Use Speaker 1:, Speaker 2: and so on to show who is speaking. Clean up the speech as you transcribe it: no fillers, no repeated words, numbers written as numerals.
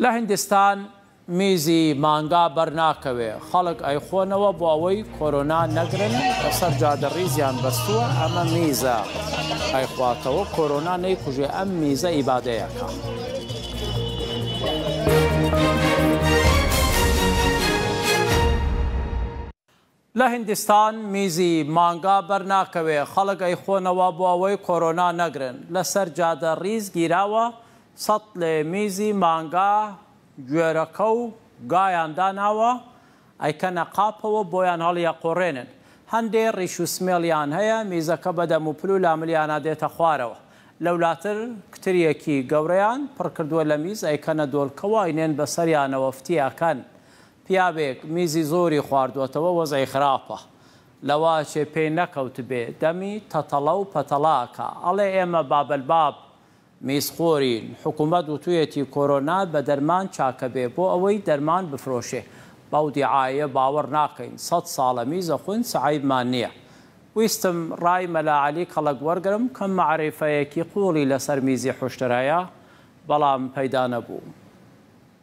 Speaker 1: لە هیندستان میزی مانگا بەرناکەوێ خەڵک ئەیخۆنەوە بۆ ئەوەی کۆرۆنا نەگرن لەسەر جادەڕیزیان بەستووە ئەمە میزە ئەیخواتەوە کۆرۆنا نەیکوژێ ئەم میزە ئیبادەیەکە. لە هیندستان میزی مانگا بەرناکەوێ خەڵک ئەیخۆنەوە بۆ ئەوەی کۆرۆنا نەگرن لەسەر جادەڕیز گیراوە 100 لێ میزی مانگا گوێرەکە و گایان داناوە ئەیکەنە قاپەوە بۆیان هەڵیە قۆڕێنن. هەندێ ڕیش و سمێڵیان هەیە میزەکە بەدەم و پل و لاملیانە دێتە خوارەوە. لەولاتر کتریەکی گەورەیان پڕکردووە لە میز ئەیکەنە دۆڵکەوە ئەینێن بەسەریانەوە فتیاکەن. پیاوێک میزی زۆری خواردوەتەوە وەزعی خراپە. لەوا چێ پێی نەکەوت بێ دەمی تەتەڵە و پەتەڵاکە ئەڵێ ئێمە بابلباب میزخۆرین. حکوومەت وتوویەتی کۆرۆنا بە دەرمان چاکە بێ بۆ ئەوەی دەرمان بفرۆشێ. باو دیعایە باوەڕ ناکەین 100 ساڵە میزە خون سعیبمان نییە. ویستم ڕای مەلاعەلی کەڵک وەرگرم کەم مەعرفەیەکی قوڵی لەسەر میزی حوشترایە بەڵام پەیدا نەبوو.